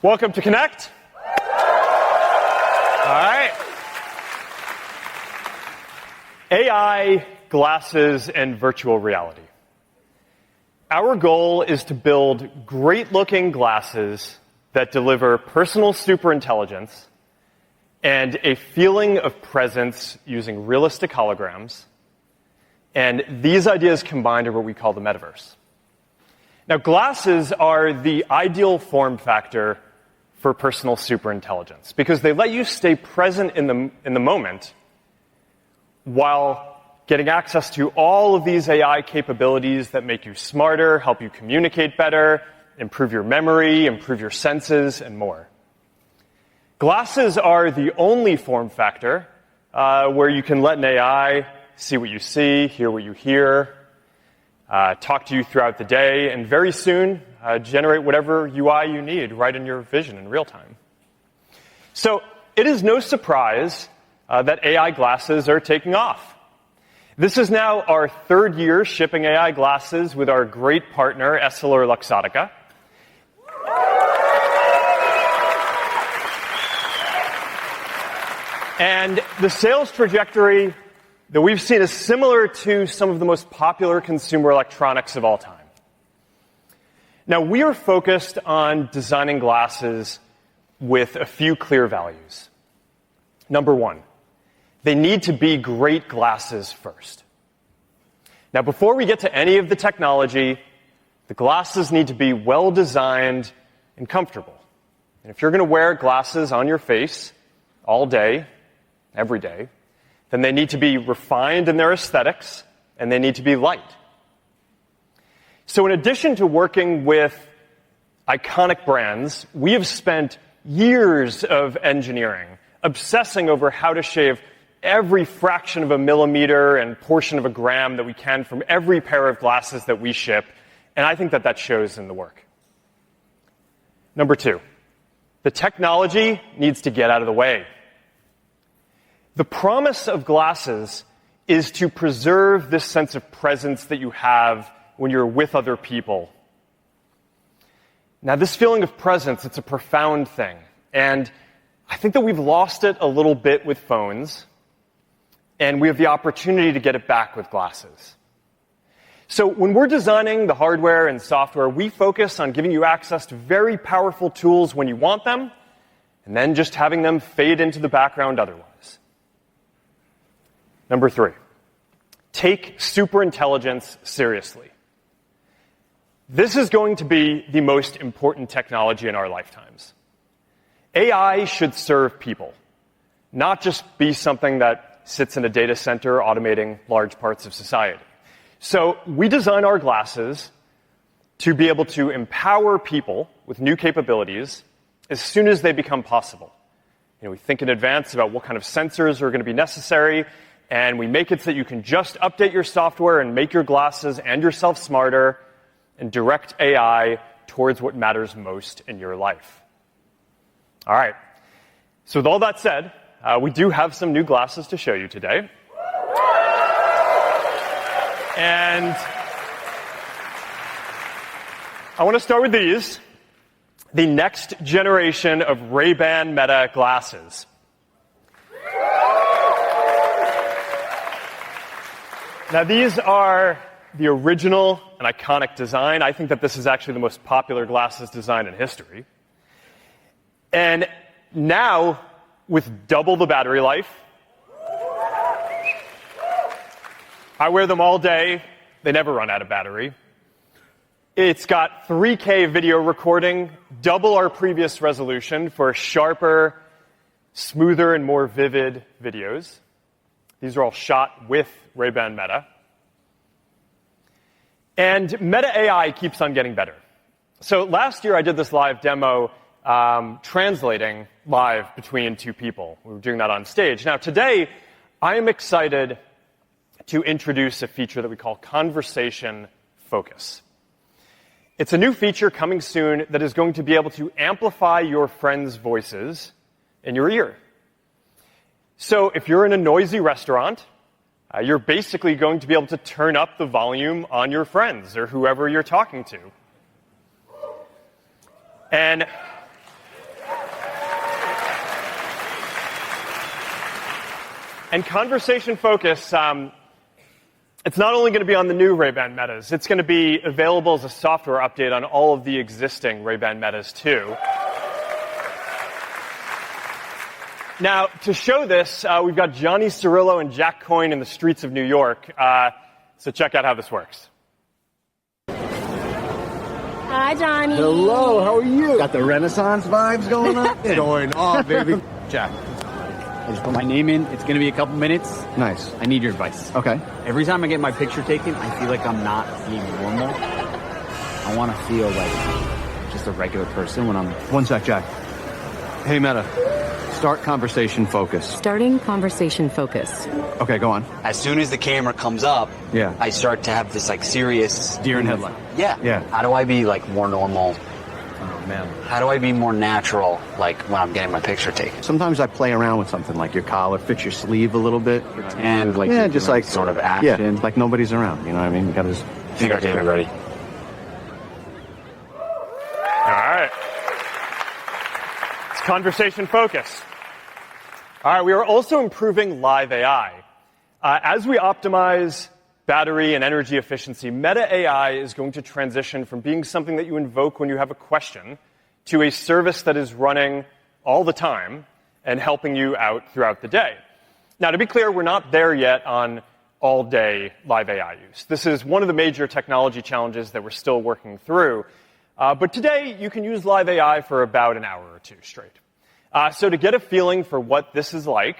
Welcome to Connect. All right. AI, glasses, and virtual reality. Our goal is to build great-looking glasses that deliver personal superintelligence and a feeling of presence using realistic holograms. And these ideas combined are what we call the metaverse. Now, glasses are the ideal form factor for personal superintelligence because they let you stay present in the moment while getting access to all of these AI capabilities that make you smarter, help you communicate better, improve your memory, improve your senses, and more. Glasses are the only form factor where you can let an AI see what you see, hear what you hear, talk to you throughout the day, and very soon generate whatever UI you need right in your vision in real time. So it is no surprise that AI glasses are taking off. This is now our third year shipping AI glasses with our great partner, EssilorLuxottica. And the sales trajectory that we've seen is similar to some of the most popular consumer electronics of all time. Now, we are focused on designing glasses with a few clear values. Number one, they need to be great glasses first. Now, before we get to any of the technology, the glasses need to be well-designed and comfortable. And if you're going to wear glasses on your face all day, every day, then they need to be refined in their aesthetics, and they need to be light. So in addition to working with iconic brands, we have spent years of engineering, obsessing over how to shave every fraction of a millimeter and portion of a gram that we can from every pair of glasses that we ship, and I think that shows in the work. Number two, the technology needs to get out of the way. The promise of glasses is to preserve this sense of presence that you have when you're with other people. Now, this feeling of presence, it's a profound thing, and I think that we've lost it a little bit with phones, and we have the opportunity to get it back with glasses. So when we're designing the hardware and software, we focus on giving you access to very powerful tools when you want them, and then just having them fade into the background otherwise. Number three, take superintelligence seriously. This is going to be the most important technology in our lifetimes. AI should serve people, not just be something that sits in a data center automating large parts of society. So we design our glasses to be able to empower people with new capabilities as soon as they become possible. We think in advance about what kind of sensors are going to be necessary, and we make it so that you can just update your software and make your glasses and yourself smarter and direct AI towards what matters most in your life. All right. So with all that said, we do have some new glasses to show you today. And I want to start with these, the next generation of Ray-Ban Meta glasses. Now, these are the original and iconic design. I think that this is actually the most popular glasses design in history. And now, with double the battery life, I wear them all day. They never run out of battery. It's got 3K video recording, double our previous resolution for sharper, smoother, and more vivid videos. These are all shot with Ray-Ban Meta. And Meta AI keeps on getting better. So last year I did this live demo translating live between two people. We were doing that on stage. Now today, I am excited to introduce a feature that we call Conversation Focus. It's a new feature coming soon that is going to be able to amplify your friends' voices in your ear. So if you're in a noisy restaurant, you're basically going to be able to turn up the volume on your friends or whoever you're talking to. And And Conversation Focus, it's not only going to be on the new Ray-Ban Metas, it's going to be available as a software update on all of the existing Ray-Ban Metas too. Now, to show this, we've got Johnny Cirillo and Jack Coyne in the streets of New York. So check out how this works. Hi, Johnny. Hello, how are you? Got the Renaissance vibes going on? It's going on, baby. Jack, I just put my name in. It's going to be a couple minutes. Nice. I need your advice. Okay. Every time I get my picture taken, I feel like I'm not being normal. I want to feel like just a regular person when I'm... One sec, Jack. Hey, Meta. Start Conversation Focus. Starting Conversation Focus. Okay, go on. As soon as the camera comes up, Yeah. I start to have this like serious Deer in headlight. Yeah. How do I be like more normal? Oh, man. How do I be more natural like when I'm getting my picture taken? Sometimes I play around with something like your collar, fix your sleeve a little bit. And like Yeah, just like sort of action. Yeah, like nobody's around. You know what I mean? You gotta just. Finger David ready. All right. It's Conversation Focus. All right, we are also improving Live AI. As we optimize battery and energy efficiency, Meta AI is going to transition from being something that you invoke when you have a question to a service that is running all the time and helping you out throughout the day. Now, to be clear, we're not there yet on all-day Live AI use. This is one of the major technology challenges that we're still working through. But today, you can use Live AI for about an hour or two straight. So to get a feeling for what this is like,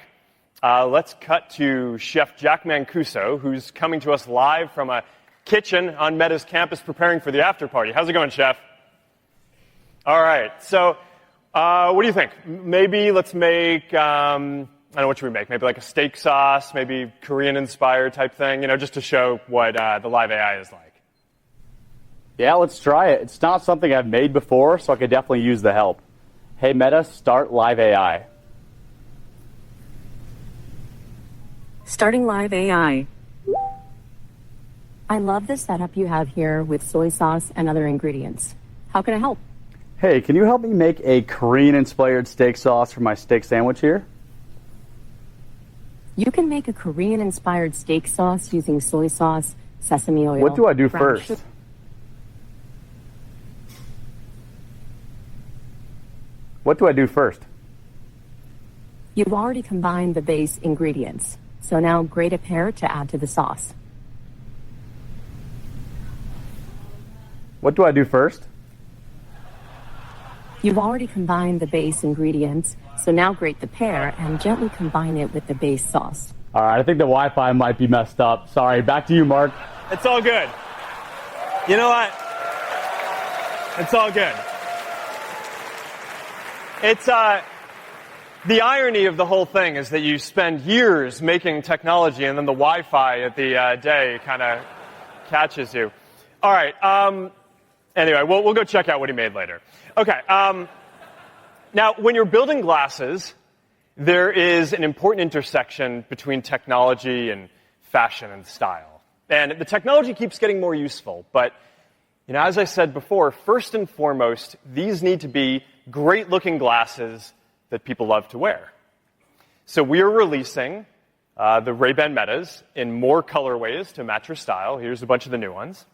let's cut to Chef Jack Mancuso, who's coming to us live from a kitchen on Meta's campus preparing for the after party. How's it going, Chef? All right. So what do you think? Maybe let's make, I don't know, what should we make? Maybe like a steak sauce, maybe Korean-inspired type thing, just to show what the Live AI is like. Yeah, let's try it. It's not something I've made before, so I could definitely use the help. Hey, Meta, start Live AI. Starting Live AI. I love the setup you have here with soy sauce and other ingredients. How can I help? Hey, can you help me make a Korean-inspired steak sauce for my steak sandwich here? You can make a Korean-inspired steak sauce using soy sauce, sesame oil. What do I do brown first? sugar. What do I do first? You've already combined the base ingredients, so now grate a pear to add to the sauce. What do I do first? You've already combined the base ingredients, so now grate the pear and gently combine it with the base sauce. All right, I think the Wi-Fi might be messed up. Sorry, back to you, Mark. It's all good. You know what? It's all good. It's, the irony of the whole thing is that you spend years making technology and then the Wi-Fi at the day kind of catches you. All right. Anyway, we'll go check out what he made later. Okay. Now, when you're building glasses, there is an important intersection between technology and fashion and style. And the technology keeps getting more useful, but as I said before, first and foremost, these need to be great-looking glasses that people love to wear. So we are releasing the Ray-Ban Metas in more colorways to match your style. Here's a bunch of the new ones.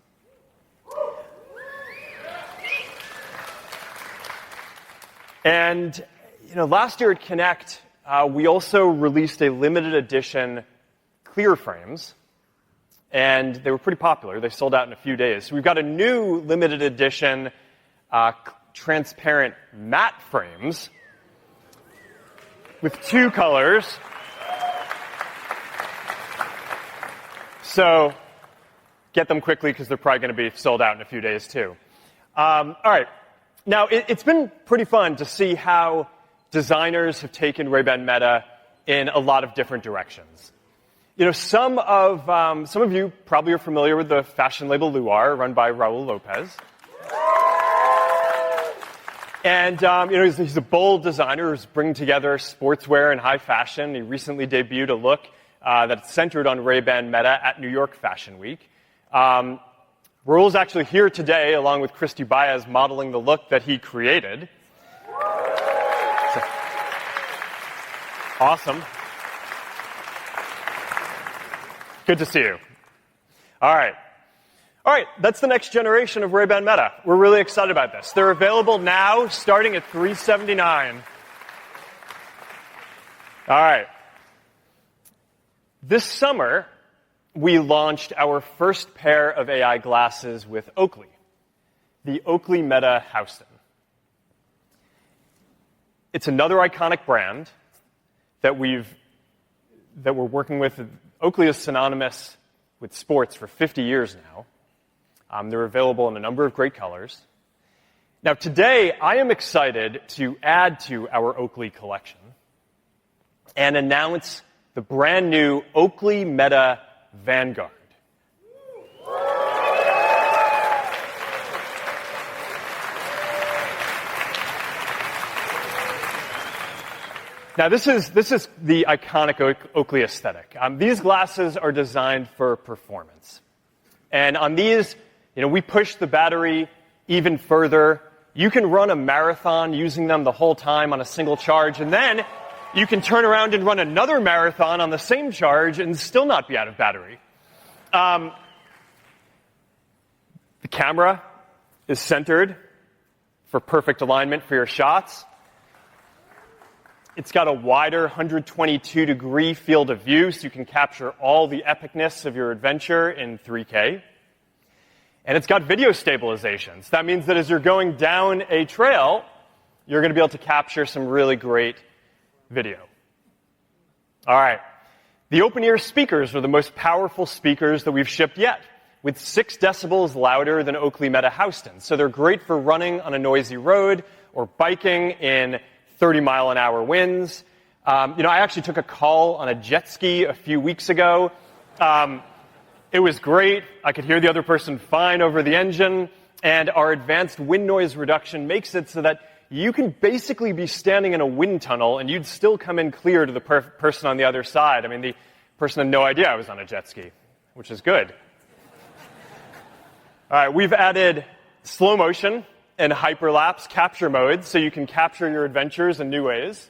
And last year at Connect, we also released a limited edition clear frames, and they were pretty popular. They sold out in a few days. So we've got a new limited edition transparent matte frames with 2 colors. So get them quickly because they're probably going to be sold out in a few days too. All right. Now, it's been pretty fun to see how designers have taken Ray-Ban Meta in a lot of different directions. Some of you probably are familiar with the fashion label Luar, run by Raul Lopez. And, he's a bold designer who's bringing together sportswear and high fashion. He recently debuted a look that's centered on Ray-Ban Meta at New York Fashion Week. Raul's actually here today, along with Christy Baez, modeling the look that he created. So, awesome. Good to see you. All right. All right, that's the next generation of Ray-Ban Meta. We're really excited about this. They're available now, starting at $379. All right. This summer, we launched our first pair of AI glasses with Oakley, the Oakley Meta Houston. It's another iconic brand that we're working with. Oakley is synonymous with sports for 50 years now. They're available in a number of great colors. Now, today, I am excited to add to our Oakley collection and announce the brand new Oakley Meta Vanguard. Now, this is the iconic Oakley aesthetic. These glasses are designed for performance. And on these, we push the battery even further. You can run a marathon using them the whole time on a single charge, and then you can turn around and run another marathon on the same charge and still not be out of battery. The camera is centered for perfect alignment for your shots. It's got a wider 122-degree field of view, so you can capture all the epicness of your adventure in 3K. And it's got video stabilization. So that means that as you're going down a trail, you're going to be able to capture some really great video. All right. The open-ear speakers are the most powerful speakers that we've shipped yet, with 6 decibels louder than Oakley Meta Houston. So they're great for running on a noisy road or biking in 30-mile-an-hour winds. I actually took a call on a jet ski a few weeks ago. It was great. I could hear the other person fine over the engine. And our advanced wind noise reduction makes it so that you can basically be standing in a wind tunnel and you'd still come in clear to the person on the other side. I mean, the person had no idea I was on a jet ski, which is good. All right, we've added slow motion and hyperlapse capture modes so you can capture your adventures in new ways.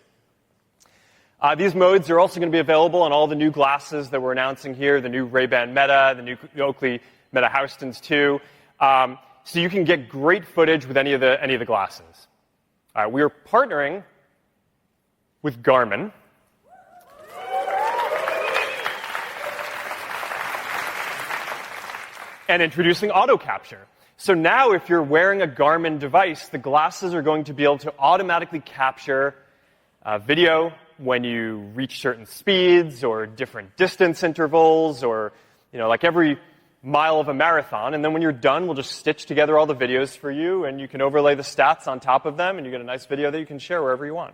These modes are also going to be available on all the new glasses that we're announcing here, the new Ray-Ban Meta, the new Oakley Meta Houstons too. So you can get great footage with any of the glasses. We are partnering with Garmin. And introducing auto capture. So now if you're wearing a Garmin device, the glasses are going to be able to automatically capture video when you reach certain speeds or different distance intervals or, like every mile of a marathon. And then when you're done, we'll just stitch together all the videos for you and you can overlay the stats on top of them and you get a nice video that you can share wherever you want.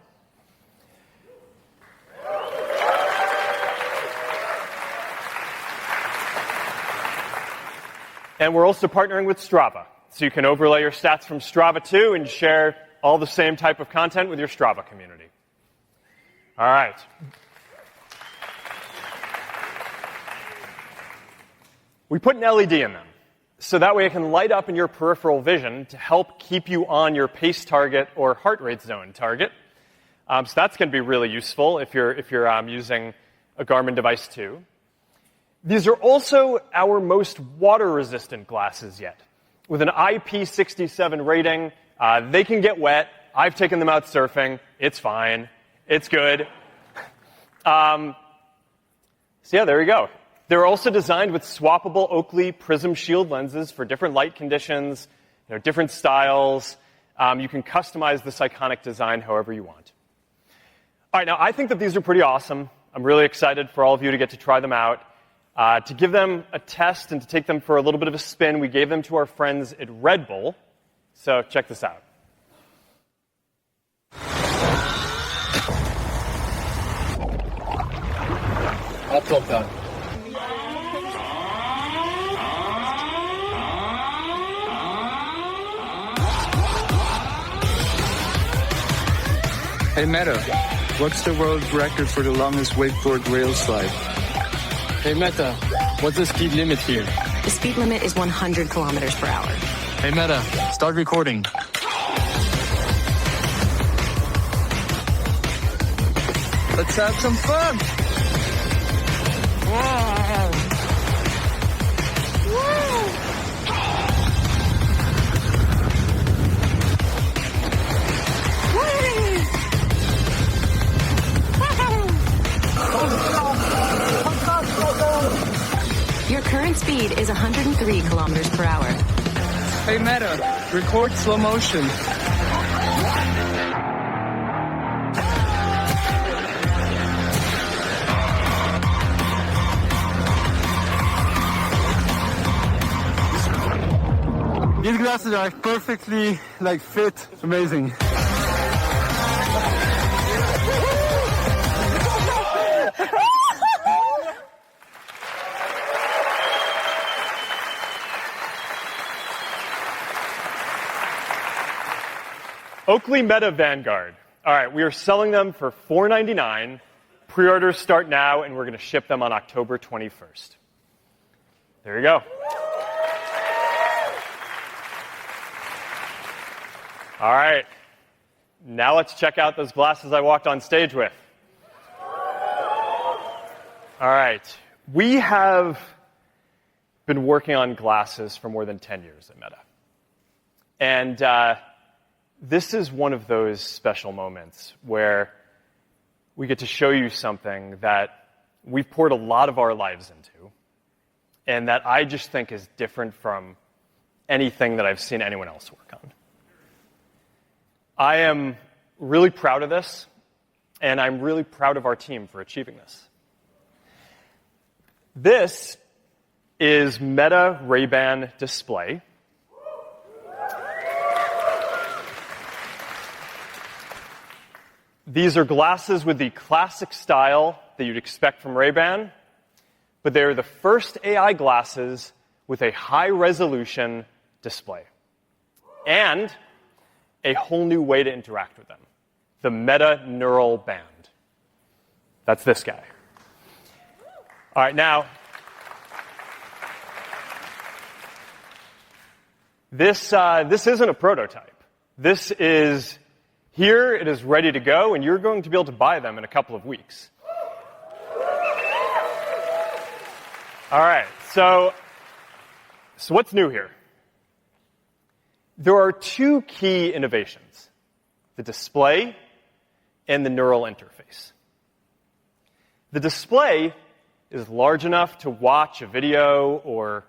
And we're also partnering with Strava. So you can overlay your stats from Strava too and share all the same type of content with your Strava community. All right. We put an LED in them. So that way it can light up in your peripheral vision to help keep you on your pace target or heart rate zone target. So that's going to be really useful if you're using a Garmin device too. These are also our most water-resistant glasses yet. With an IP67 rating, they can get wet. I've taken them out surfing. It's fine. It's good. So yeah, there you go. They're also designed with swappable Oakley Prism Shield lenses for different light conditions, different styles. You can customize this iconic design however you want. All right, now I think that these are pretty awesome. I'm really excited for all of you to get to try them out. To give them a test and to take them for a little bit of a spin, we gave them to our friends at Red Bull. So check this out. All talk done. Hey Meta, what's the world record for the longest wakeboard rail slide? Hey Meta, what's the speed limit here? The speed limit is 100 kilometers per hour. Hey Meta, start recording. Let's have some fun! Wow. 3 kilometers per hour. Hey Meta, record slow motion. These glasses are perfectly fit. Amazing. Oakley Meta Vanguard. All right, we are selling them for $4.99. Pre-orders start now, and we're going to ship them on October 21st. There you go. All right. Now let's check out those glasses I walked on stage with. All right. We have been working on glasses for more than 10 years at Meta. And this is one of those special moments where we get to show you something that we've poured a lot of our lives into and that I just think is different from anything that I've seen anyone else work on. I am really proud of this, and I'm really proud of our team for achieving this. This is Meta Ray-Ban Display. These are glasses with the classic style that you'd expect from Ray-Ban, but they are the first AI glasses with a high-resolution display. And a whole new way to interact with them, the Meta Neural Band. That's this guy. All right, now, this isn't a prototype. This is here, it is ready to go, and you're going to be able to buy them in a couple of weeks. All right, so what's new here? There are two key innovations, the display and the neural interface. The display is large enough to watch a video or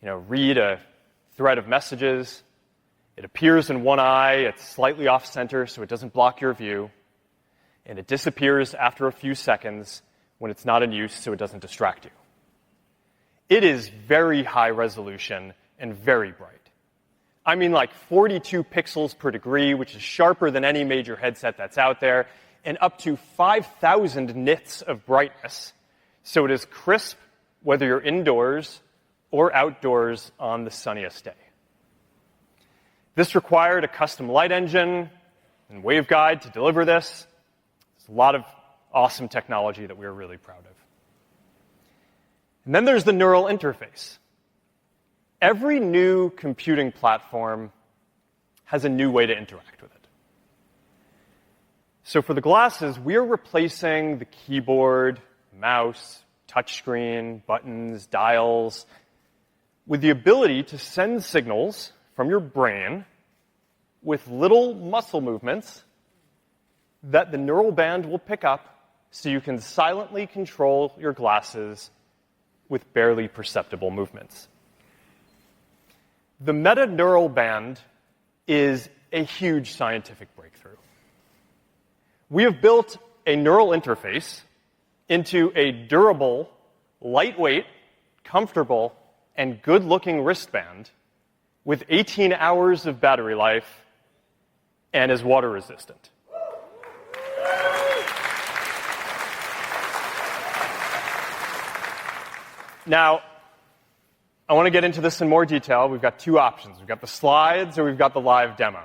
read a thread of messages. It appears in one eye, it's slightly off-center so it doesn't block your view, and it disappears after a few seconds when it's not in use so it doesn't distract you. It is very high resolution and very bright. I mean, like 42 pixels per degree, which is sharper than any major headset that's out there, and up to 5,000 nits of brightness. So it is crisp whether you're indoors or outdoors on the sunniest day. This required a custom light engine and waveguide to deliver this. It's a lot of awesome technology that we're really proud of. And then there's the neural interface. Every new computing platform has a new way to interact with it. So for the glasses, we are replacing the keyboard, mouse, touchscreen, buttons, dials, with the ability to send signals from your brain with little muscle movements that the neural band will pick up so you can silently control your glasses with barely perceptible movements. The Meta Neural Band is a huge scientific breakthrough. We have built a neural interface into a durable, lightweight, comfortable, and good-looking wristband with 18 hours of battery life and is water resistant. Now, I want to get into this in more detail. We've got two options. We've got the slides or we've got the live demo.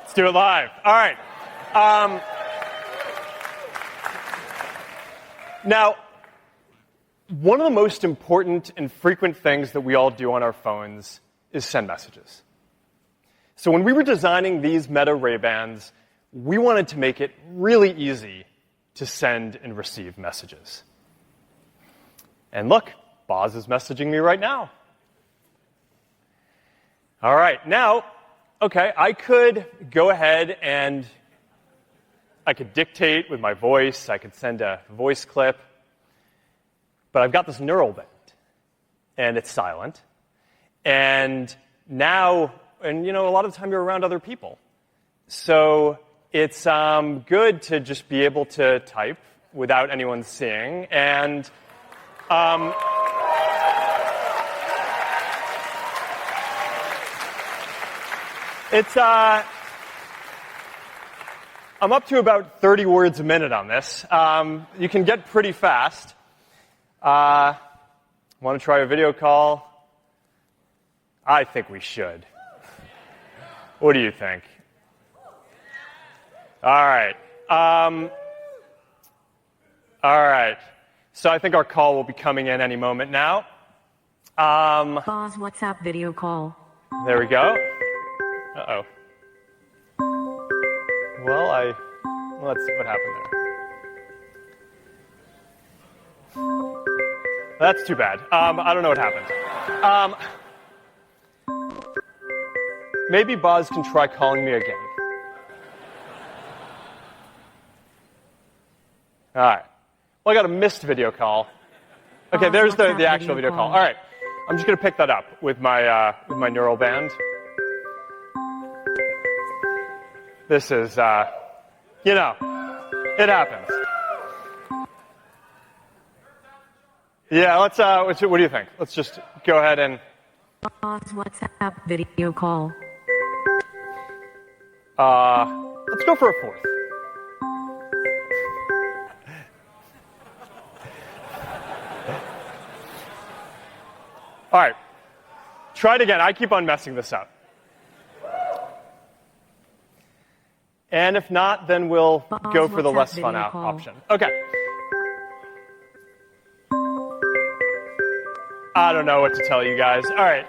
Let's do it live. All right. Now, one of the most important and frequent things that we all do on our phones is send messages. So when we were designing these Meta Ray-Bans, we wanted to make it really easy to send and receive messages. And look, Boz is messaging me right now. All right, now, okay, I could go ahead and I could dictate with my voice. I could send a voice clip. But I've got this neural band, and it's silent. And now, and a lot of the time you're around other people. So it's good to just be able to type without anyone seeing. And I'm up to about 30 words a minute on this. You can get pretty fast. Want to try a video call? I think we should. What do you think? All right. All right. So I think our call will be coming in any moment now. Boz WhatsApp video call. There we go. Uh-oh. Well, let's see what happened there. That's too bad. I don't know what happened. Maybe Boz can try calling me again. All right. Well, I got a missed video call. Okay, there's the actual video call. All right. I'm just going to pick that up with my neural band. This is, it happens. Yeah, let's, what do you think? Let's just go ahead and... WhatsApp video call. Let's go for a fourth. All right. Try it again. I keep on messing this up. And if not, then we'll go for the less fun option. Okay. I don't know what to tell you guys. All right.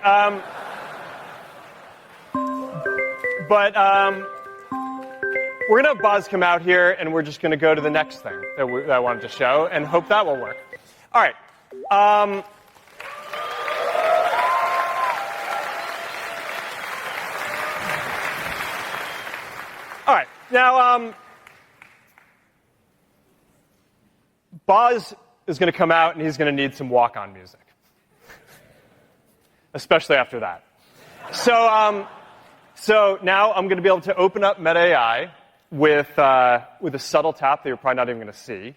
We're going to have Boz come out here, and we're just going to go to the next thing that I wanted to show and hope that will work. All right. All right. Now, Boz is going to come out, and he's going to need some walk-on music, especially after that. So now I'm going to be able to open up Meta AI with a subtle tap that you're probably not even going to see.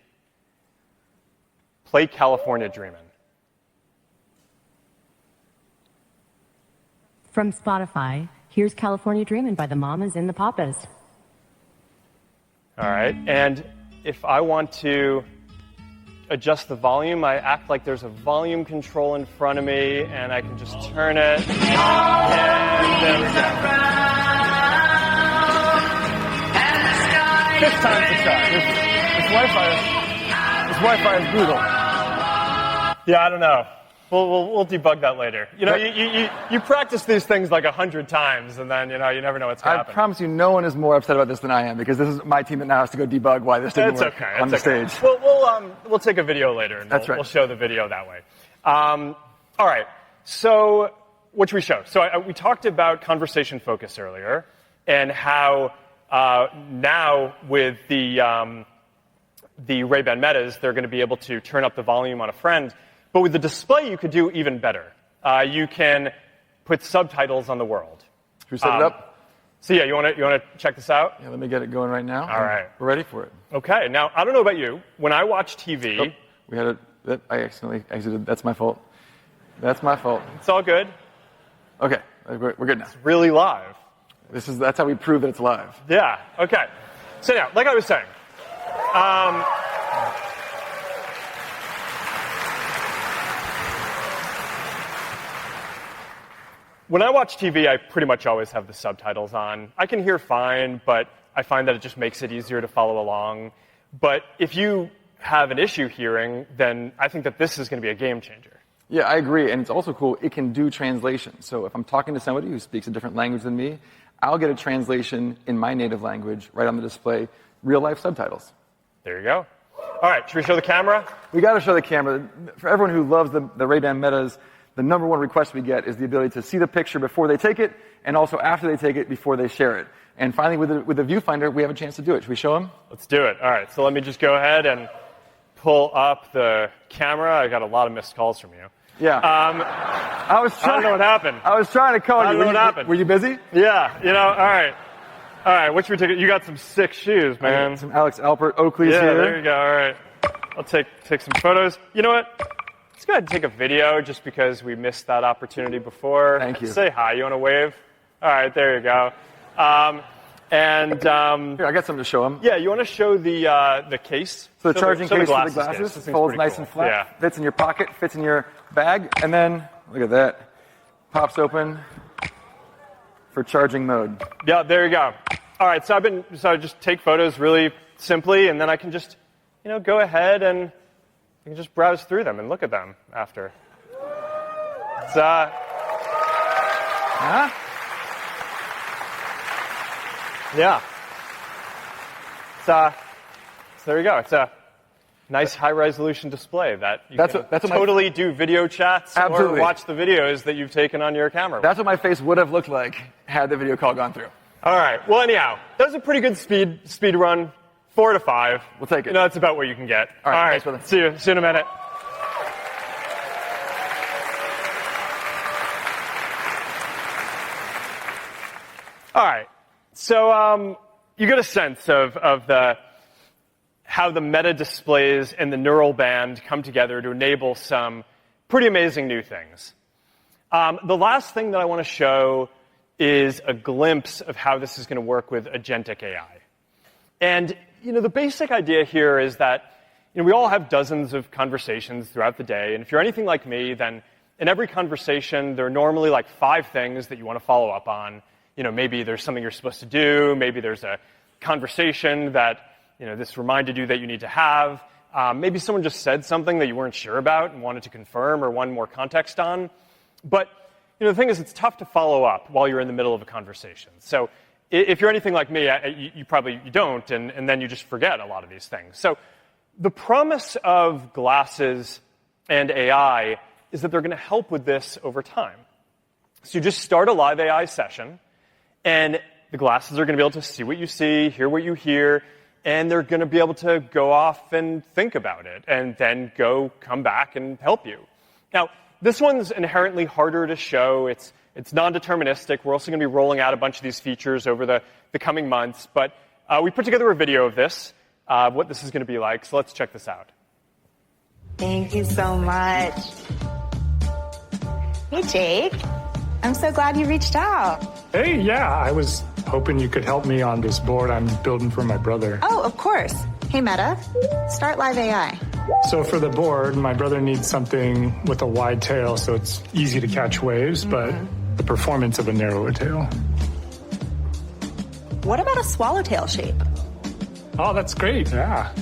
Play California Dreamin'. From Spotify, here's California Dreamin' by the Mamas and the Papas. All right, and if I want to adjust the volume, I act like there's a volume control in front of me, and I can just turn it, and there we go. Fifth time's the charm. This Wi-Fi is brutal. Yeah, I don't know. We'll debug that later. You practice these things like 100 times, and then you never know what's going to happen. I promise you, no one is more upset about this than I am, because this is my team that now has to go debug why this didn't work on the stage. We'll take a video later, and we'll show the video that way. All right. So what should we show? So we talked about conversation focus earlier, and how now with the Ray-Ban Metas, they're going to be able to turn up the volume on a friend. But with the display, you could do even better. You can put subtitles on the world. Should we set it up? So yeah, you want to check this out? Yeah, let me get it going right now. All right. We're ready for it. Okay. Now, I don't know about you. When I watch TV... Oh, I accidentally exited. That's my fault. That's my fault. It's all good. Okay. We're good now. It's really live. That's how we prove that it's live. Yeah. Okay. So now, like I was saying... when I watch TV, I pretty much always have the subtitles on. I can hear fine, but I find that it just makes it easier to follow along. But if you have an issue hearing, then I think that this is going to be a game changer. Yeah, I agree. And it's also cool, it can do translation. So if I'm talking to somebody who speaks a different language than me, I'll get a translation in my native language right on the display, real-life subtitles. There you go. All right, should we show the camera? We got to show the camera. For everyone who loves the Ray-Ban Metas, the number one request we get is the ability to see the picture before they take it, and also after they take it, before they share it. And finally, with the viewfinder, we have a chance to do it. Should we show them? Let's do it. All right, so let me just go ahead and pull up the camera. I got a lot of missed calls from you. Yeah. I don't know what happened. I was trying to call you. I don't know what happened. Were you busy? Yeah, all right. All right, what should we take? You got some sick shoes, man. Some Alex Alpert Oakley's here. Yeah, there you go. All right. I'll take some photos. You know what? Let's go ahead and take a video just because we missed that opportunity before. Thank you. Say hi. You want to wave? All right, there you go. Here, I got something to show them. Yeah, you want to show the case? So the charging case for the case. glasses folds nice and flat, Yeah. fits in your pocket, fits in your bag, and then, look at that, pops open for charging mode. Yeah, there you go. All right, so I just take photos really simply, and then I can just, go ahead and you can just browse through them and look at them after. It's, Yeah. So there you go. It's a nice high-resolution display that you can totally do video chats Absolutely. or watch the videos that you've taken on your camera. That's what my face would have looked like had the video call gone through. All right. Well, anyhow, that was a pretty good speed run. 4 to 5. We'll take it. That's about what you can get. All right. Thanks, brother. See you in a minute. All right. So you get a sense of how the meta displays and the neural band come together to enable some pretty amazing new things. The last thing that I want to show is a glimpse of how this is going to work with agentic AI. And, the basic idea here is that, we all have dozens of conversations throughout the day. And if you're anything like me, then in every conversation, there are normally like 5 things that you want to follow up on. Maybe there's something you're supposed to do. Maybe there's a conversation that, this reminded you that you need to have. Maybe someone just said something that you weren't sure about and wanted to confirm or wanted more context on. But, the thing is, it's tough to follow up while you're in the middle of a conversation. So if you're anything like me, you probably don't, and then you just forget a lot of these things. So the promise of glasses and AI is that they're going to help with this over time. So you just start a live AI session, and the glasses are going to be able to see what you see, hear what you hear, and they're going to be able to go off and think about it, and then come back and help you. Now, this one's inherently harder to show. It's non-deterministic. We're also going to be rolling out a bunch of these features over the coming months, but we put together a video of this, what this is going to be like, so let's check this out. Thank you so much. Hey, Jake. I'm so glad you reached out. Hey, yeah, I was hoping you could help me on this board I'm building for my brother. Oh, of course. Hey, Meta, start Live AI. So for the board, my brother needs something with a wide tail so it's easy to catch waves, but the performance of a narrower tail. What about a swallowtail shape? Oh, that's great, yeah.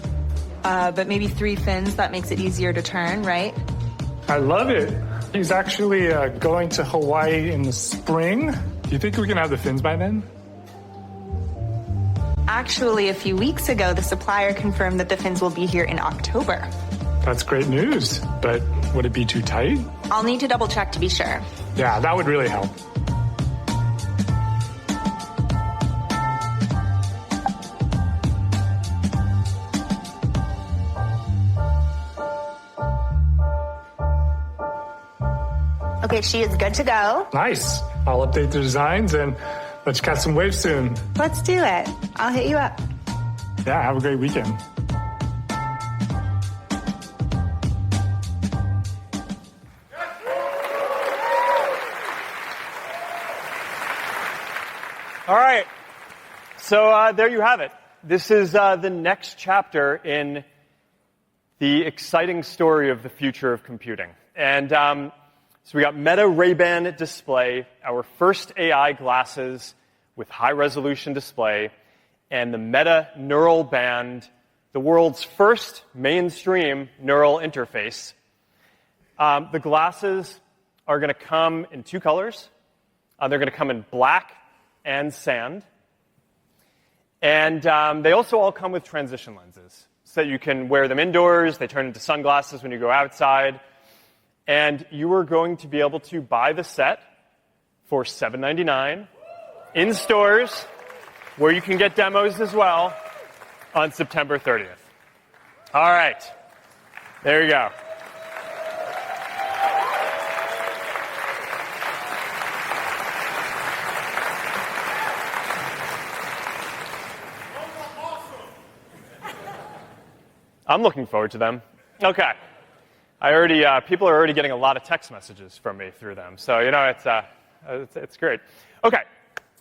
But maybe 3 fins, that makes it easier to turn, right? I love it. He's actually going to Hawaii in the spring. Do you think we can have the fins by then? Actually, a few weeks ago, the supplier confirmed that the fins will be here in October. That's great news, but would it be too tight? I'll need to double check to be sure. Yeah, that would really help. Okay, she is good to go. Nice. I'll update the designs and let's catch some waves soon. Let's do it. I'll hit you up. Yeah, have a great weekend. All right. So there you have it. This is the next chapter in the exciting story of the future of computing. And so we got Meta Ray-Ban display, our first AI glasses with high-resolution display, and the Meta Neural Band, the world's first mainstream neural interface. The glasses are going to come in 2 colors. They're going to come in black and sand. And they also all come with transition lenses, so that you can wear them indoors. They turn into sunglasses when you go outside. and you are going to be able to buy the set for $7.99 in stores, where you can get demos as well, on September 30th. All right. There you go. I'm looking forward to them. Okay. People are already getting a lot of text messages from me through them. So, it's great. Okay.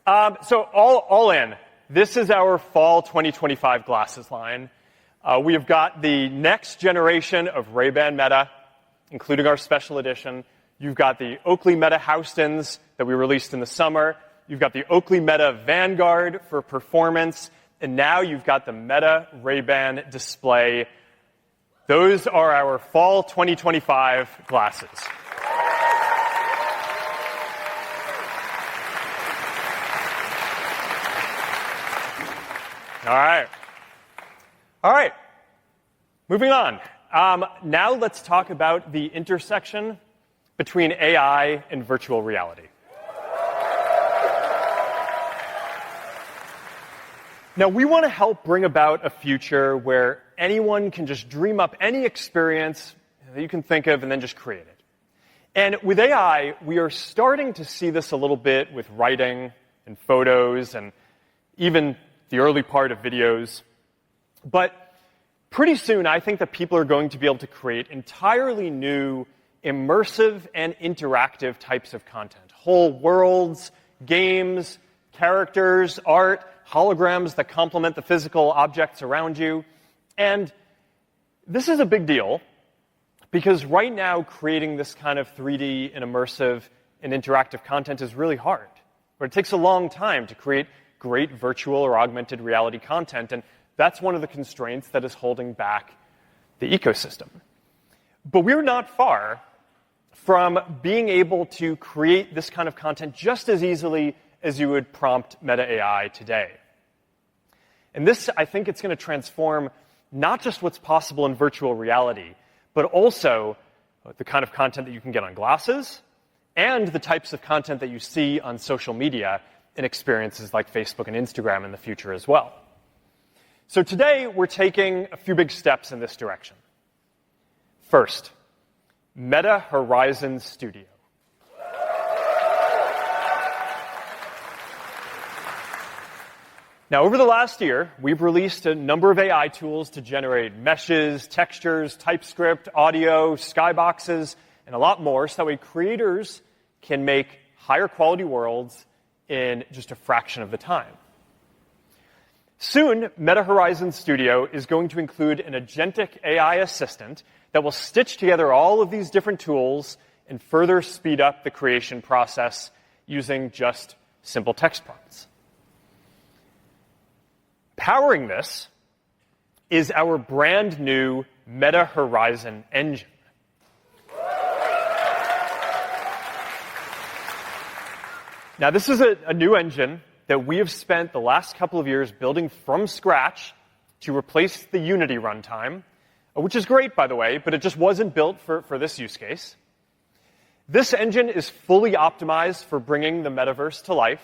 So all in, this is our fall 2025 glasses line. We have got the next generation of Ray-Ban Meta, including our special edition. You've got the Oakley Meta Houstons that we released in the summer. You've got the Oakley Meta Vanguard for performance. And now you've got the Meta Ray-Ban Display. Those are our fall 2025 glasses. All right. Moving on. Now let's talk about the intersection between AI and virtual reality. Now, we want to help bring about a future where anyone can just dream up any experience that you can think of and then just create it. And with AI, we are starting to see this a little bit with writing and photos and even the early part of videos. But pretty soon, I think that people are going to be able to create entirely new, immersive and interactive types of content. Whole worlds, games, characters, art, holograms that complement the physical objects around you. And this is a big deal because right now creating this kind of 3D and immersive and interactive content is really hard. But it takes a long time to create great virtual or augmented reality content, and that's one of the constraints that is holding back the ecosystem. But we're not far from being able to create this kind of content just as easily as you would prompt Meta AI today. And this, I think it's going to transform not just what's possible in virtual reality, but also the kind of content that you can get on glasses and the types of content that you see on social media in experiences like Facebook and Instagram in the future as well. So today, we're taking a few big steps in this direction. First, Meta Horizon Studio. Now, over the last year, we've released a number of AI tools to generate meshes, textures, TypeScript, audio, skyboxes, and a lot more, so that way creators can make higher quality worlds in just a fraction of the time. Soon, Meta Horizon Studio is going to include an agentic AI assistant that will stitch together all of these different tools and further speed up the creation process using just simple text prompts. Powering this is our brand new Meta Horizon engine. Now, this is a new engine that we have spent the last couple of years building from scratch to replace the Unity runtime, which is great, by the way, but it just wasn't built for this use case. This engine is fully optimized for bringing the metaverse to life.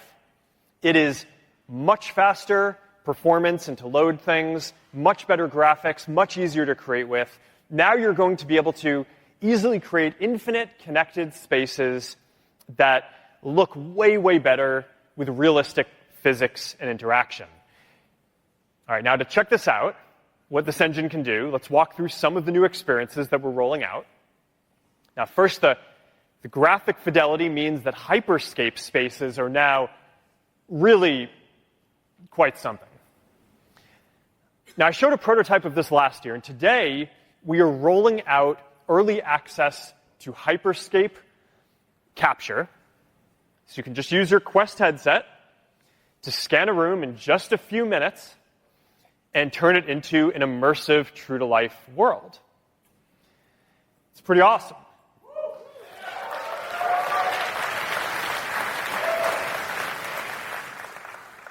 It is much faster performance and to load things, much better graphics, much easier to create with. Now you're going to be able to easily create infinite connected spaces that look way, way better with realistic physics and interaction. All right, now to check this out, what this engine can do, let's walk through some of the new experiences that we're rolling out. Now, first, the graphic fidelity means that hyperscape spaces are now really quite something. Now, I showed a prototype of this last year, and today we are rolling out early access to hyperscape capture. So you can just use your Quest headset to scan a room in just a few minutes and turn it into an immersive, true-to-life world. It's pretty awesome.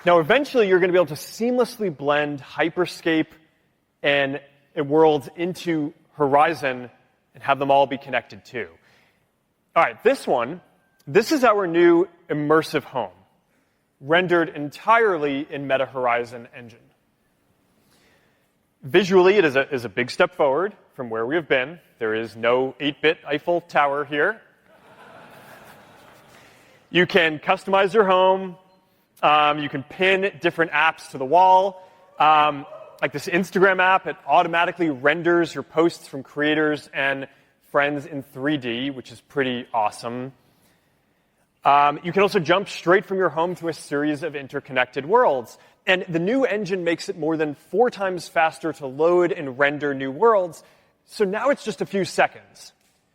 Now, eventually, you're going to be able to seamlessly blend Hyperscape and worlds into Horizon and have them all be connected too. All right, this is our new immersive home, rendered entirely in Meta Horizon Engine. Visually, it is a big step forward from where we have been. There is no 8-bit Eiffel Tower here. You can customize your home. You can pin different apps to the wall. Like this Instagram app, it automatically renders your posts from creators and friends in 3D, which is pretty awesome. You can also jump straight from your home to a series of interconnected worlds. And the new engine makes it more than 4 times faster to load and render new worlds. So now it's just a few seconds,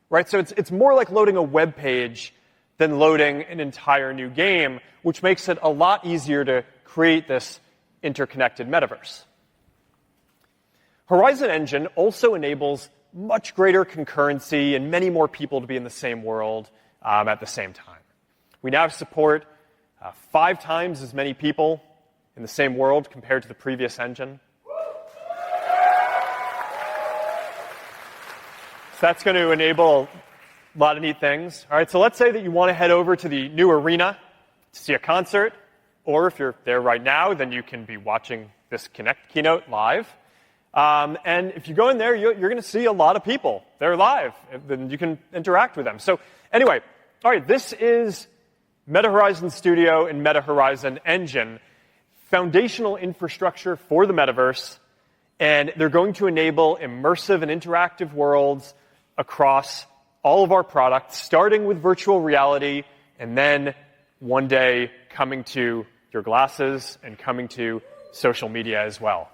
right? So it's more like loading a web page than loading an entire new game, which makes it a lot easier to create this interconnected metaverse. Horizon Engine also enables much greater concurrency and many more people to be in the same world at the same time. We now support 5 times as many people in the same world compared to the previous engine. So that's going to enable a lot of neat things. All right, so let's say that you want to head over to the new arena to see a concert, or if you're there right now, then you can be watching this Connect keynote live. And if you go in there, you're going to see a lot of people. They're live. Then you can interact with them. So anyway, all right, this is Meta Horizon Studio and Meta Horizon Engine, foundational infrastructure for the metaverse, and they're going to enable immersive and interactive worlds across all of our products, starting with virtual reality, and then one day coming to your glasses and coming to social media as well.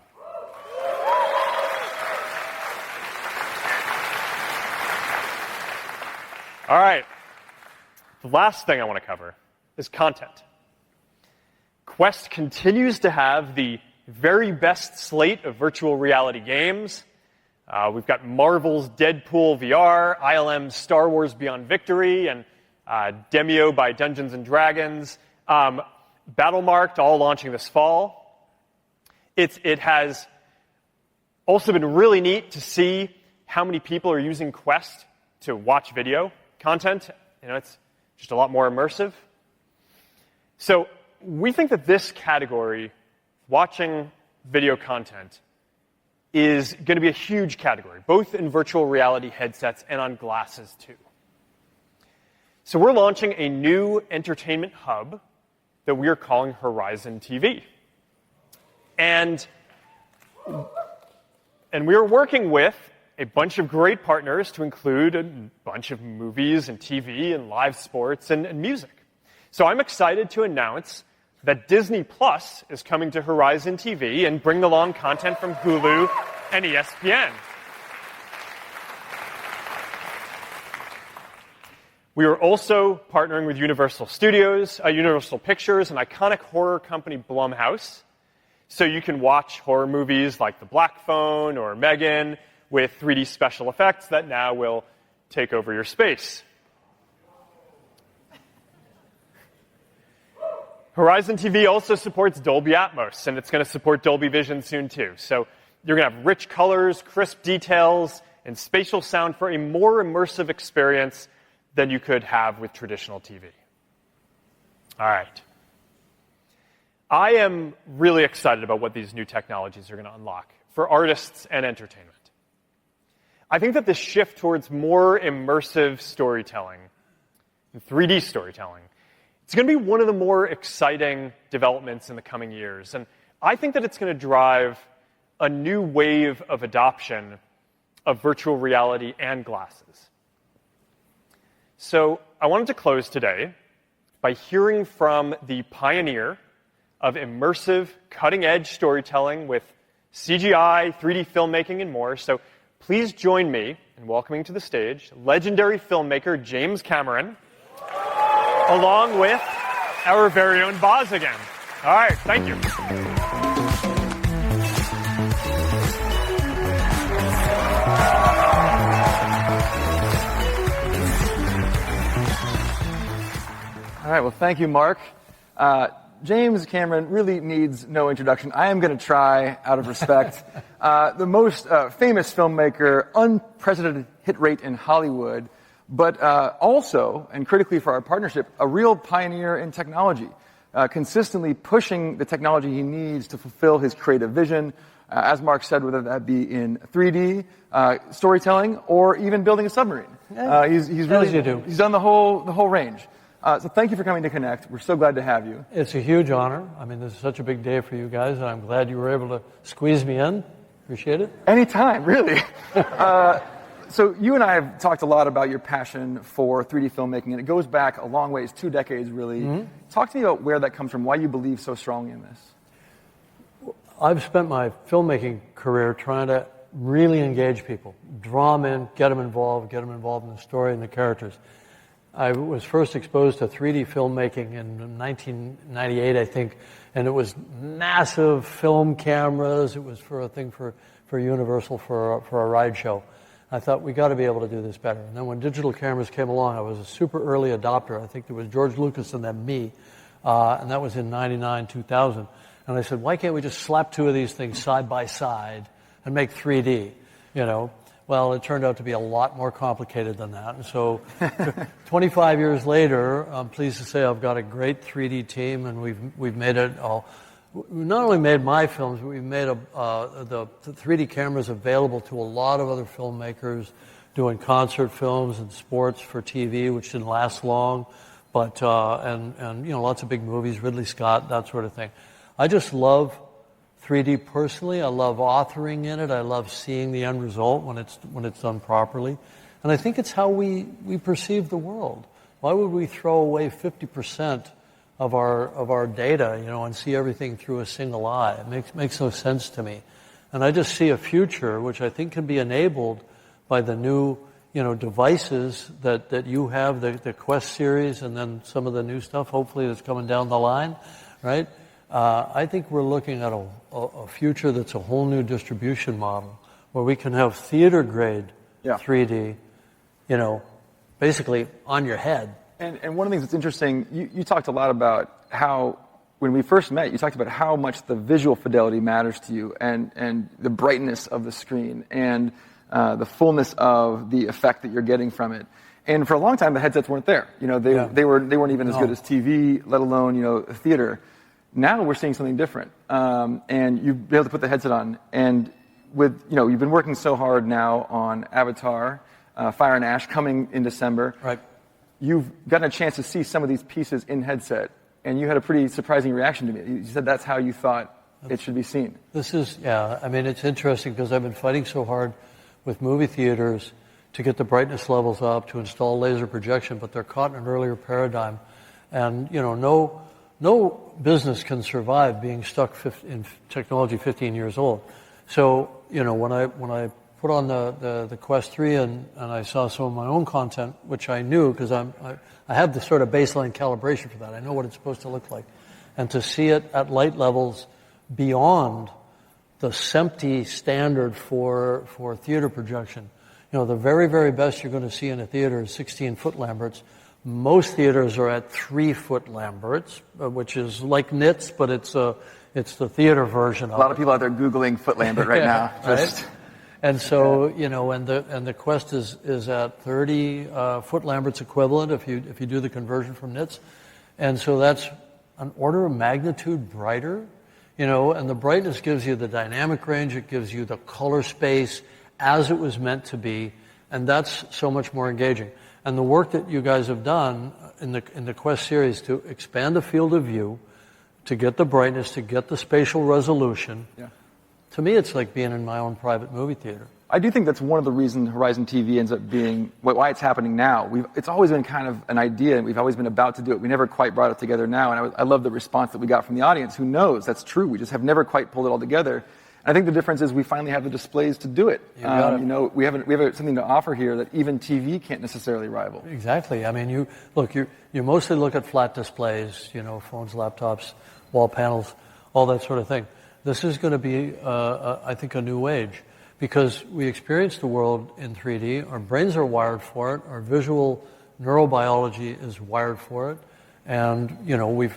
All right. The last thing I want to cover is content. Quest continues to have the very best slate of virtual reality games. We've got Marvel's Deadpool VR, ILM's Star Wars Beyond Victory, and Demio by Dungeons & Dragons. Battlemarked, all launching this fall. It has also been really neat to see how many people are using Quest to watch video content. It's just a lot more immersive. So we think that this category, watching video content, is going to be a huge category, both in virtual reality headsets and on glasses too. So we're launching a new entertainment hub that we are calling Horizon TV. And we are working with a bunch of great partners to include a bunch of movies and TV and live sports and music. So I'm excited to announce that Disney Plus is coming to Horizon TV and bring along content from Hulu and ESPN. We are also partnering with Universal Pictures, an iconic horror company, Blumhouse. So you can watch horror movies like The Black Phone or Megan with 3D special effects that now will take over your space. Horizon TV also supports Dolby Atmos, and it's going to support Dolby Vision soon too. So you're going to have rich colors, crisp details, and spatial sound for a more immersive experience than you could have with traditional TV. All right. I am really excited about what these new technologies are going to unlock for artists and entertainment. I think that this shift towards more immersive storytelling, and 3D storytelling, it's going to be one of the more exciting developments in the coming years. And I think that it's going to drive a new wave of adoption of virtual reality and glasses. So I wanted to close today by hearing from the pioneer of immersive, cutting-edge storytelling with CGI, 3D filmmaking, and more. So please join me in welcoming to the stage legendary filmmaker James Cameron, along with our very own Boz again. All right, thank you. All right, well, thank you, Mark. James Cameron really needs no introduction. I am going to try, out of respect. The most famous filmmaker, unprecedented hit rate in Hollywood, but also, and critically for our partnership, a real pioneer in technology, consistently pushing the technology he needs to fulfill his creative vision, as Mark said, whether that be in 3D, storytelling, or even building a submarine. He's done the whole range. So thank you for coming to Connect. We're so glad to have you. It's a huge honor. I mean, this is such a big day for you guys, and I'm glad you were able to squeeze me in. Appreciate it. Anytime, really. So you and I have talked a lot about your passion for 3D filmmaking, and it goes back a long ways, 2 decades, really. Mm-hmm. Talk to me about where that comes from, why you believe so strongly in this. I've spent my filmmaking career trying to really engage people, draw them in, get them involved in the story and the characters. I was first exposed to 3D filmmaking in 1998, I think, and it was massive film cameras. It was for a thing for Universal for a ride show. I thought, we got to be able to do this better. And then when digital cameras came along, I was a super early adopter. I think there was George Lucas and then me, and that was in 99, 2000. And I said, why can't we just slap 2 of these things side by side and make 3D, you know? Well, it turned out to be a lot more complicated than that. And so 25 years later, I'm pleased to say I've got a great 3D team, and we've made it all. We not only made my films, but we've made the 3D cameras available to a lot of other filmmakers doing concert films and sports for TV, which didn't last long, but and you know, lots of big movies, Ridley Scott, that sort of thing. I just love 3D personally. I love authoring in it. I love seeing the end result when it's done properly. And I think it's how we perceive the world. Why would we throw away 50% of our data, you know, and see everything through a single eye? It makes no sense to me. And I just see a future which I think can be enabled by the new, you know, devices that you have, the Quest series, and then some of the new stuff, hopefully, that's coming down the line, right? I think we're looking at a future that's a whole new distribution model where we can have theater-grade 3D, you know, basically on your head. And one of the things that's interesting, you talked a lot about how, when we first met, you talked about how much the visual fidelity matters to you, and the brightness of the screen, and the fullness of the effect that you're getting from it. And for a long time, the headsets weren't there. You know, they weren't even as good as TV, let alone, you know, theater. Now we're seeing something different, and you've been able to put the headset on. And with, you know, you've been working so hard now on Avatar, Fire and Ash coming in December. Right. You've gotten a chance to see some of these pieces in headset, and you had a pretty surprising reaction to me. You said that's how you thought it should be seen. I mean, it's interesting because I've been fighting so hard with movie theaters to get the brightness levels up, to install laser projection, but they're caught in an earlier paradigm. And, you know, no business can survive being stuck in technology 15 years old. So, you know, when I put on the Quest 3 and I saw some of my own content, which I knew because I have the sort of baseline calibration for that. I know what it's supposed to look like. And to see it at light levels beyond the SMPTE standard for theater projection. You know, the very, very best you're going to see in a theater is 16-foot Lamberts. Most theaters are at 3-foot Lamberts, which is like nits, but it's the theater version of it. A lot of people out there Googling foot Lambert right now. Right? And so, you know, and the Quest is at 30 foot Lamberts equivalent if you do the conversion from nits. And so that's an order of magnitude brighter, you know, and the brightness gives you the dynamic range, it gives you the color space as it was meant to be, and that's so much more engaging. And the work that you guys have done in the Quest series to expand the field of view, to get the brightness, to get the spatial resolution, to me it's like being in my own private movie theater. I do think that's one of the reasons Horizon TV ends up being, why it's happening now. It's always been kind of an idea, and we've always been about to do it. We never quite brought it together now, and I love the response that we got from the audience. Who knows? That's true. We just have never quite pulled it all together. I think the difference is we finally have the displays to do it. You know, we have something to offer here that even TV can't necessarily rival. Exactly. I mean, you mostly look at flat displays, you know, phones, laptops, wall panels, all that sort of thing. This is going to be, I think, a new age because we experience the world in 3D. Our brains are wired for it. Our visual neurobiology is wired for it, and you know, we've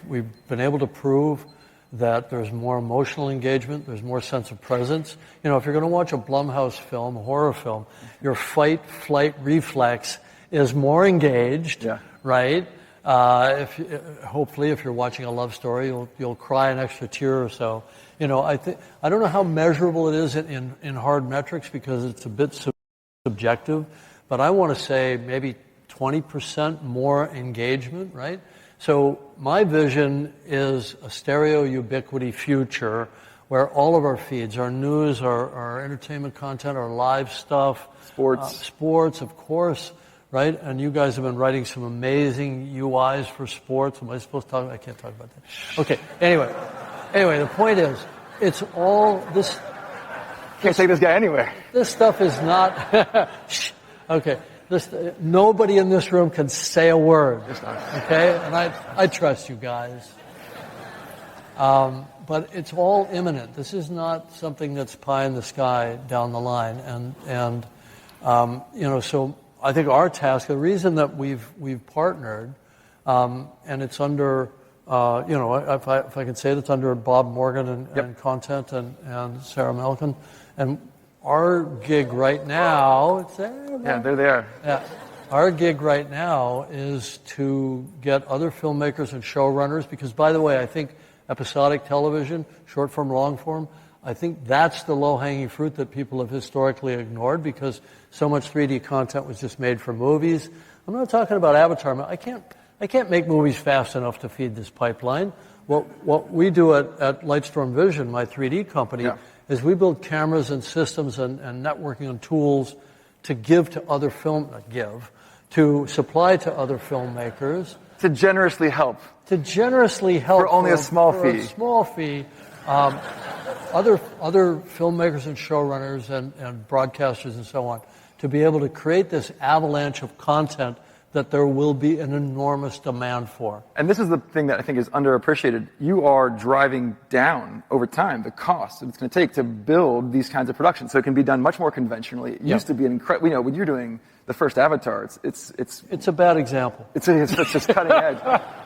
been able to prove that there's more emotional engagement, there's more sense of presence. You know, if you're going to watch a Blumhouse film, a horror film, your fight-flight reflex is more engaged, Yeah. right? Hopefully, if you're watching a love story, you'll cry an extra tear or so. I don't know how measurable it is in hard metrics because it's a bit subjective, but I want to say maybe 20% more engagement, right? So my vision is a stereo ubiquity future where all of our feeds, our news, our entertainment content, our live stuff, sports, of course, right? And you guys have been writing some amazing UIs for sports. Am I supposed to talk? I can't talk about that. Okay. Anyway, the point is, it's all this. Can't take this guy anywhere. This stuff is not. Okay. Nobody in this room can say a word. Okay, and I trust you guys. But it's all imminent. This is not something that's pie in the sky down the line. And so I think our task, the reason that we've partnered, and it's under, if I can say it, it's under Bob Morgan and Content and Sarah Melkin. And our gig right now, it's there. Yeah, there they are. Yeah. Our gig right now is to get other filmmakers and showrunners, because, by the way, I think episodic television, short form, long form, I think that's the low-hanging fruit that people have historically ignored because so much 3D content was just made for movies. I'm not talking about Avatar. I can't make movies fast enough to feed this pipeline. What we do at Lightstorm Vision, my 3D company, is we build cameras and systems and networking and tools to give to other to supply to other filmmakers. To generously help. For only a small fee. For a small fee. Other filmmakers and showrunners and broadcasters and so on, to be able to create this avalanche of content that there will be an enormous demand for. And this is the thing that I think is underappreciated. You are driving down over time the cost that it's going to take to build these kinds of productions, so it can be done much more conventionally. It used to be an incredible. When you're doing the first Avatar, it's a bad example. It's just cutting edge.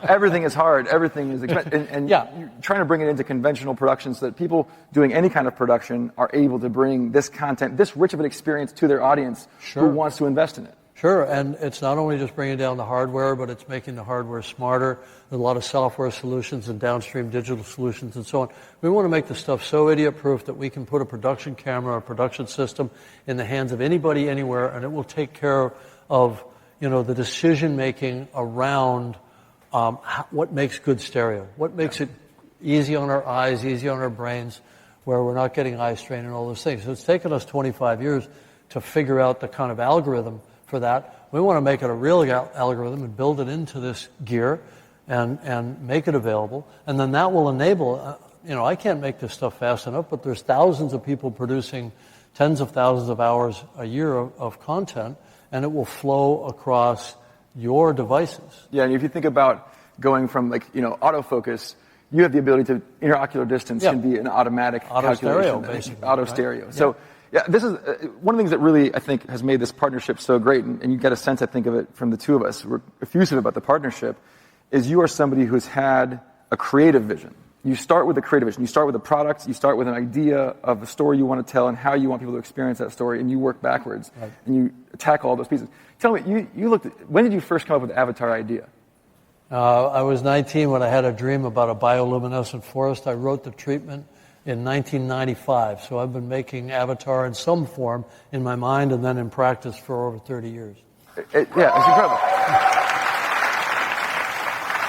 Everything is hard. Everything is expensive. And you're trying to bring it into conventional productions so that people doing any kind of production are able to bring this content, this rich of an experience to their audience who wants to invest in it. Sure, and it's not only just bringing down the hardware, but it's making the hardware smarter. There's a lot of software solutions and downstream digital solutions and so on. We want to make the stuff so idiot-proof that we can put a production camera or a production system in the hands of anybody, anywhere, and it will take care of, the decision-making around what makes good stereo, what makes it easy on our eyes, easy on our brains, where we're not getting eye strain and all those things. So it's taken us 25 years to figure out the kind of algorithm for that. We want to make it a real algorithm and build it into this gear and make it available. And then that will enable, I can't make this stuff fast enough, but there's thousands of people producing tens of thousands of hours a year of content, and it will flow across your devices. Yeah, and if you think about going from autofocus, you have the ability to, interocular distance can be an automatic auto stereo, calculation. basically. Auto stereo. So, this is one of the things that really, I think, has made this partnership so great, and you get a sense, I think, of it from the two of us. We're effusive about the partnership, is you are somebody who's had a creative vision. You start with a creative vision. You start with a product. You start with an idea of the story you want to tell and how you want people to experience that story, and you work backwards, and you attack all those pieces. Tell me, when did you first come up with the Avatar idea? I was 19 when I had a dream about a bioluminescent forest. I wrote the treatment in 1995, so I've been making Avatar in some form in my mind and then in practice for over 30 years. It's incredible.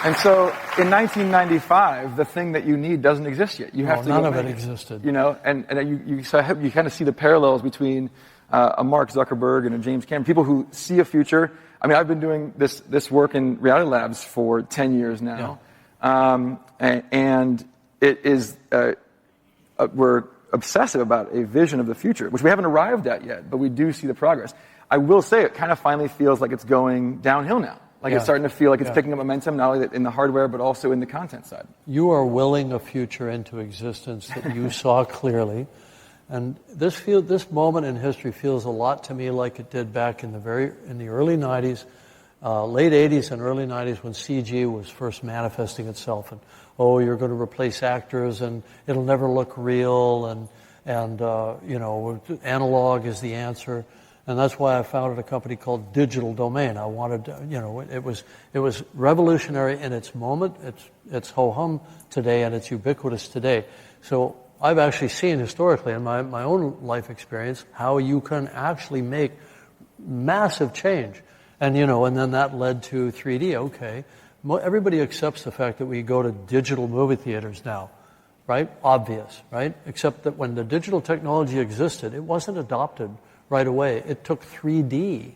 And so in 1995, the thing that you need doesn't exist yet. You have to none of it existed. And you kind of see the parallels between a Mark Zuckerberg and a James Cameron, people who see a future. I mean, I've been doing this work in Reality Labs for 10 years now, and it is. We're obsessive about a vision of the future, which we haven't arrived at yet, but we do see the progress. I will say it kind of finally feels like it's going downhill now. It's starting to feel like it's picking up momentum, not only in the hardware, but also in the content side. You are willing a future into existence that you saw clearly. And this moment in history feels a lot to me like it did back in the early 90s, late 80s and early 90s when CG was first manifesting itself. And you're going to replace actors and it'll never look real and analog is the answer. And that's why I founded a company called Digital Domain. I wanted to, it was revolutionary in its moment. It's ho-hum today, and it's ubiquitous today. So I've actually seen historically in my own life experience how you can actually make massive change. And, and then that led to 3D. Okay. Everybody accepts the fact that we go to digital movie theaters now, right? Obvious, right? Except that when the digital technology existed, it wasn't adopted right away. It took 3D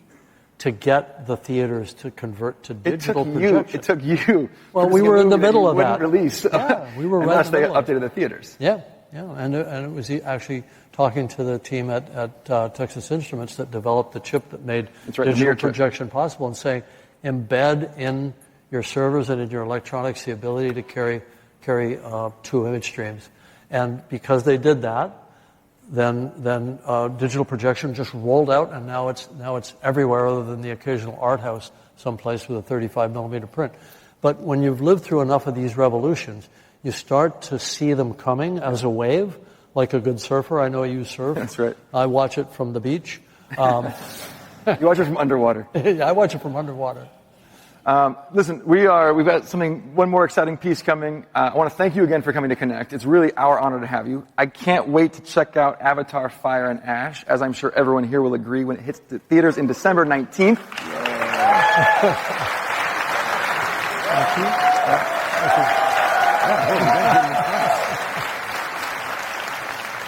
to get the theaters to convert to digital projection. It took you. Well, we were in the middle of that. Release. Yeah, we were right in the middle. Unless they updated the theaters. Yeah, and it was actually talking to the team at Texas Instruments that developed the chip that made digital projection possible, and saying, embed in your servers and in your electronics the ability to carry 2 image streams. And because they did that, then digital projection just rolled out, and now it's everywhere other than the occasional art house someplace with a 35 millimeter print. But when you've lived through enough of these revolutions, you start to see them coming as a wave, like a good surfer. I know you surf. That's right. I watch it from the beach. You watch it from underwater. Yeah, I watch it from underwater. Listen, we've got one more exciting piece coming. I want to thank you again for coming to Connect. It's really our honor to have you. I can't wait to check out Avatar: Fire and Ash, as I'm sure everyone here will agree, when it hits the theaters in December 19th. Thank you.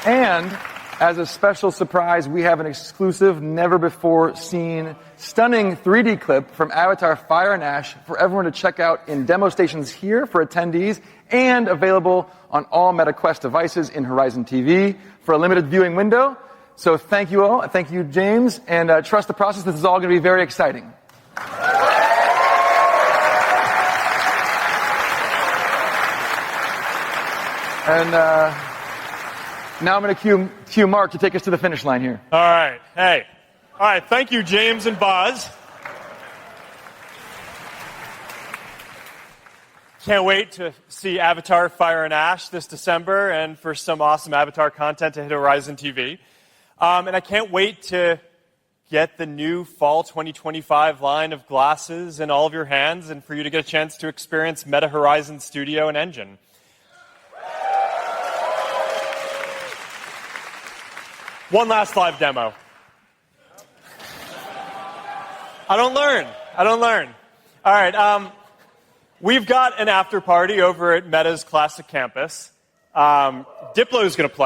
And as a special surprise, we have an exclusive, never-before-seen, stunning 3D clip from Avatar: Fire and Ash for everyone to check out in demo stations here for attendees, and available on all MetaQuest devices in Horizon TV for a limited viewing window. So thank you all. Thank you, James. And trust the process. This is all going to be very exciting. And now I'm going to cue Mark to take us to the finish line here. All right. Hey. All right. Thank you, James and Buzz. Can't wait to see Avatar: Fire and Ash this December, and for some awesome Avatar content to hit Horizon TV. And I can't wait to get the new fall 2025 line of glasses in all of your hands, and for you to get a chance to experience Meta Horizon Studio and Engine. One last live demo. I don't learn. All right. We've got an after party over at Meta's Classic Campus. Diplo is going to play.